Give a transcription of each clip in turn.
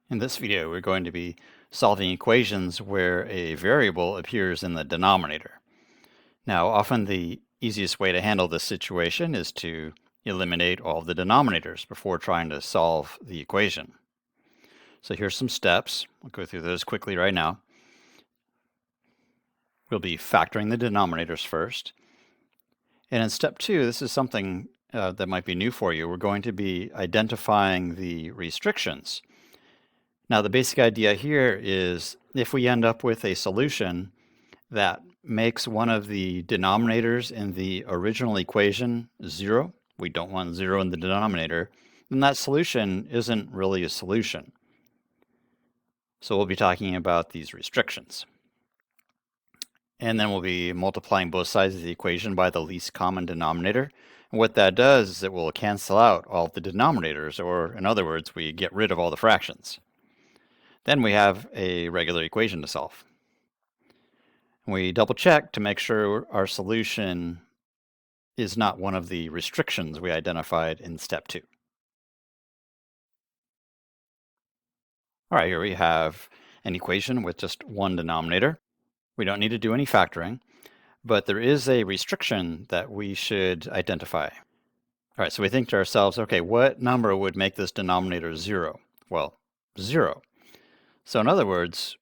In this video, we're going to be solving equations where a variable appears in the denominator. Now, often the easiest way to handle this situation is to eliminate all of the denominators before trying to solve the equation. So here's some steps. We'll go through those quickly right now. We'll be factoring the denominators first. And in step 2, this is something that might be new for you. We're going to be identifying the restrictions. Now, the basic idea here is if we end up with a solution that makes one of the denominators in the original equation 0, we don't want 0 in the denominator, then that solution isn't really a solution. So we'll be talking about these restrictions. And then we'll be multiplying both sides of the equation by the least common denominator. And what that does is it will cancel out all of the denominators, or in other words, we get rid of all the fractions. Then we have a regular equation to solve. We double check to make sure our solution is not one of the restrictions we identified in step 2. All right, here we have an equation with just one denominator. We don't need to do any factoring, but there is a restriction that we should identify. All right, so we think to ourselves, okay, what number would make this denominator 0? Well, 0. So in other words,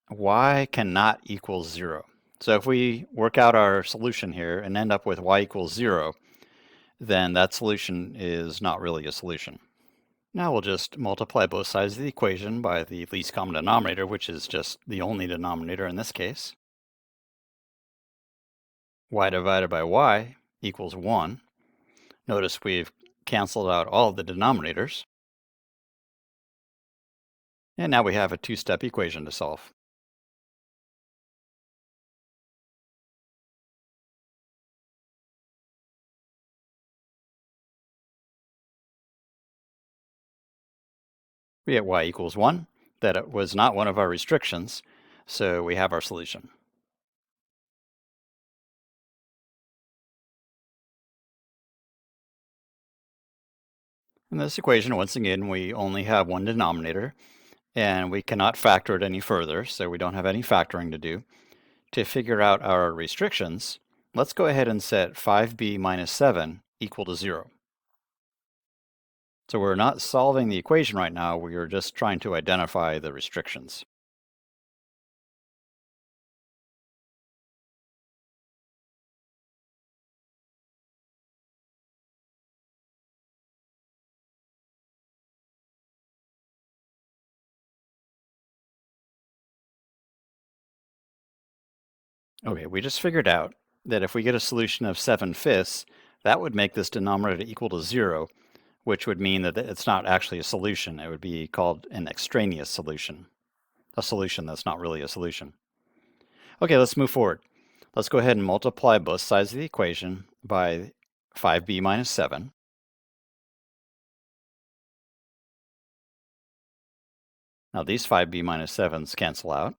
y cannot equal 0. So if we work out our solution here and end up with y equals 0, then that solution is not really a solution. Now we'll just multiply both sides of the equation by the least common denominator, which is just the only denominator in this case. Y divided by y equals 1. Notice we've canceled out all of the denominators. And now we have a two-step equation to solve. We get y equals 1. That it was not one of our restrictions, so we have our solution. In this equation, once again, we only have one denominator, and we cannot factor it any further, so we don't have any factoring to do. To figure out our restrictions, let's go ahead and set 5b minus 7 equal to 0. So we're not solving the equation right now, we are just trying to identify the restrictions. Okay, we just figured out that if we get a solution of 7/5, that would make this denominator equal to 0, which would mean that it's not actually a solution. It would be called an extraneous solution, a solution that's not really a solution. Okay, let's move forward. Let's go ahead and multiply both sides of the equation by 5b minus 7. Now these 5b minus 7s cancel out.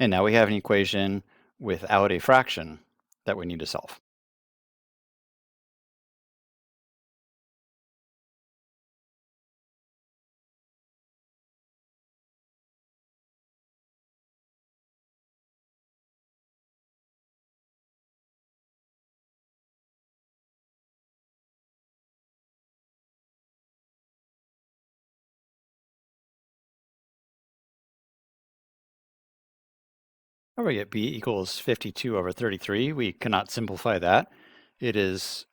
And now we have an equation without a fraction that we need to solve. Or we get b equals 52 over 33. We cannot simplify that. It is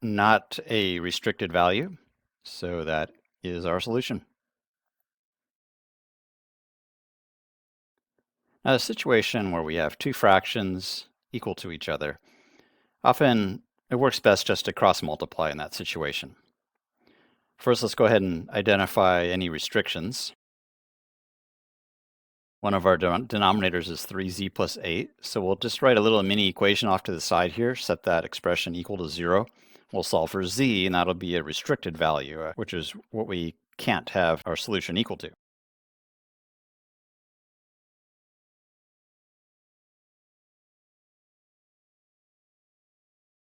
not a restricted value, so that is our solution. Now, a situation where we have two fractions equal to each other, often it works best just to cross multiply in that situation. First, let's go ahead and identify any restrictions. One of our denominators is 3z plus 8, so we'll just write a little mini equation off to the side here, set that expression equal to 0. We'll solve for z, and that'll be a restricted value, which is what we can't have our solution equal to.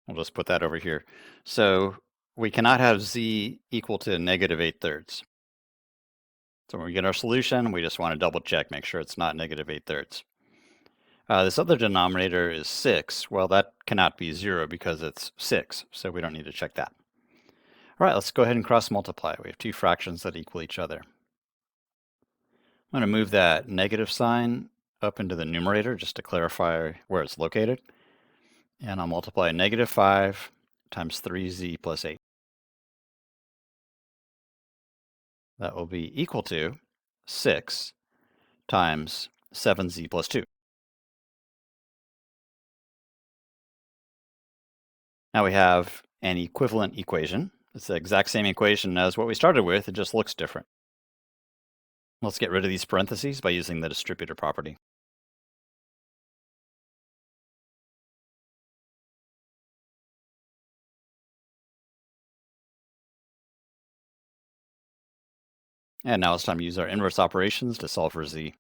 We'll just put that over here. So we cannot have z equal to negative 8/3. So when we get our solution, we just want to double check, make sure it's not negative 8/3. This other denominator is 6. Well, that cannot be 0 because it's 6, so we don't need to check that. All right, let's go ahead and cross multiply. We have two fractions that equal each other. I'm going to move that negative sign up into the numerator just to clarify where it's located. And I'll multiply negative 5 times 3z plus 8. That will be equal to 6 times 7z plus 2. Now we have an equivalent equation. It's the exact same equation as what we started with, it just looks different. Let's get rid of these parentheses by using the distributor property. And now it's time to use our inverse operations to solve for z.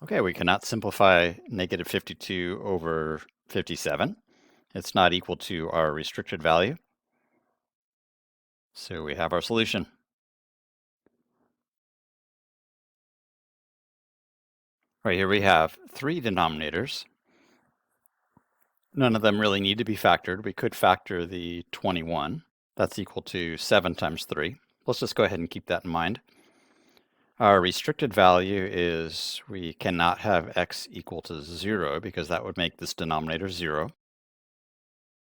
Okay, we cannot simplify negative 52 over 57. It's not equal to our restricted value. So we have our solution. Right here we have three denominators. None of them really need to be factored. We could factor the 21. That's equal to 7 times 3. Let's just go ahead and keep that in mind. Our restricted value is we cannot have x equal to 0 because that would make this denominator 0.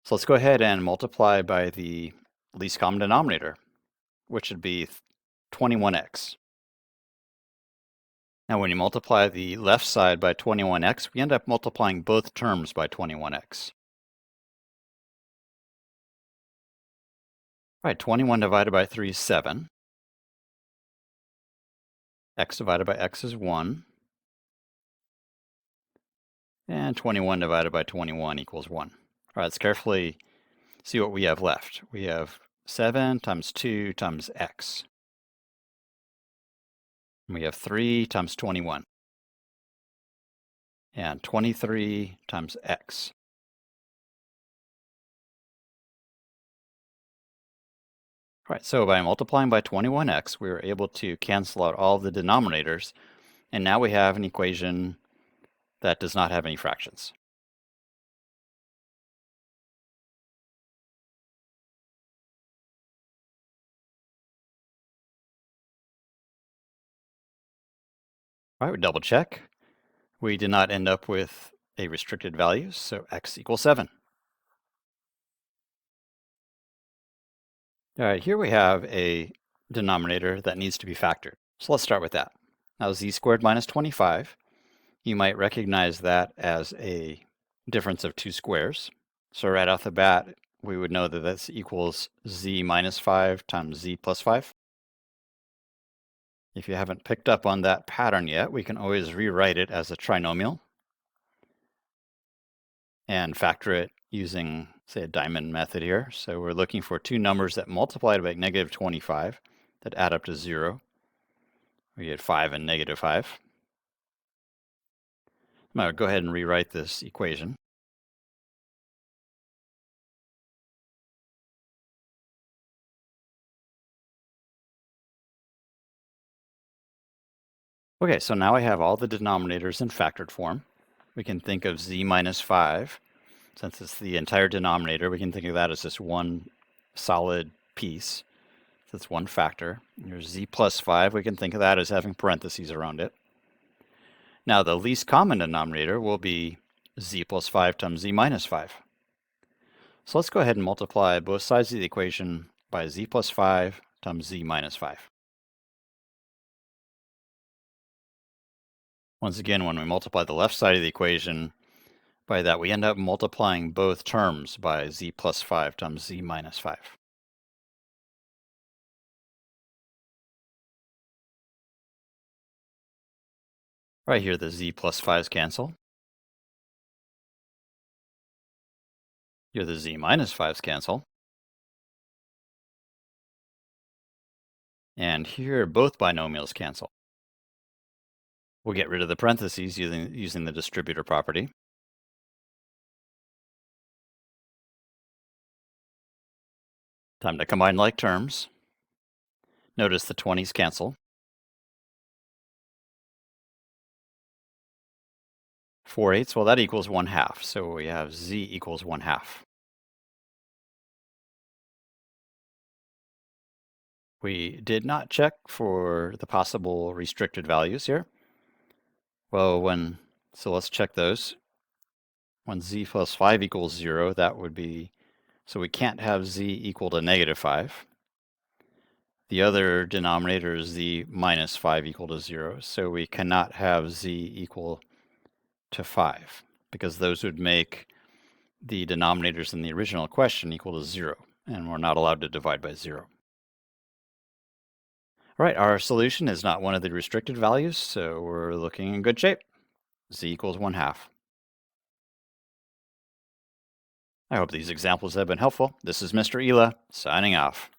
So let's go ahead and multiply by the least common denominator, which would be 21x. Now when you multiply the left side by 21x, we end up multiplying both terms by 21x. Right, 21 divided by 3 is 7. X divided by x is 1. And 21 divided by 21 equals 1. All right, let's carefully see what we have left. We have 7 times 2 times x. And we have 3 times 21. And 23 times x. All right, so by multiplying by 21x, we were able to cancel out all of the denominators, and now we have an equation that does not have any fractions. All right, we double check. We did not end up with a restricted value, so x equals 7. All right, here we have a denominator that needs to be factored. So let's start with that. Now z squared minus 25, you might recognize that as a difference of two squares. So right off the bat, we would know that this equals z minus 5 times z plus 5. If you haven't picked up on that pattern yet, we can always rewrite it as a trinomial and factor it using, say, a diamond method here. So we're looking for two numbers that multiply by negative 25 that add up to 0. We get 5 and negative 5. I'm going to go ahead and rewrite this equation. Okay, so now I have all the denominators in factored form. We can think of z minus 5. Since it's the entire denominator, we can think of that as just one solid piece. That's one factor. Here's z plus 5. We can think of that as having parentheses around it. Now the least common denominator will be z plus 5 times z minus 5. So let's go ahead and multiply both sides of the equation by z plus 5 times z minus 5. Once again, when we multiply the left side of the equation by that, we end up multiplying both terms by z plus 5 times z minus 5. Right here, the z plus 5's cancel. Here, the z minus 5's cancel. And here, both binomials cancel. We'll get rid of the parentheses using the distributor property. Time to combine like terms. Notice the 20's cancel. 4/8, well, that equals 1/2. So we have z equals 1/2. We did not check for the possible restricted values here. Well, so let's check those. When z plus 5 equals 0, that would be, so we can't have z equal to -5. The other denominator is z minus 5 equal to 0, so we cannot have z equal to 5, because those would make the denominators in the original question equal to 0, and we're not allowed to divide by 0. All right, our solution is not one of the restricted values, so we're looking in good shape. Z equals 1/2. I hope these examples have been helpful. This is Mr. Ela, signing off.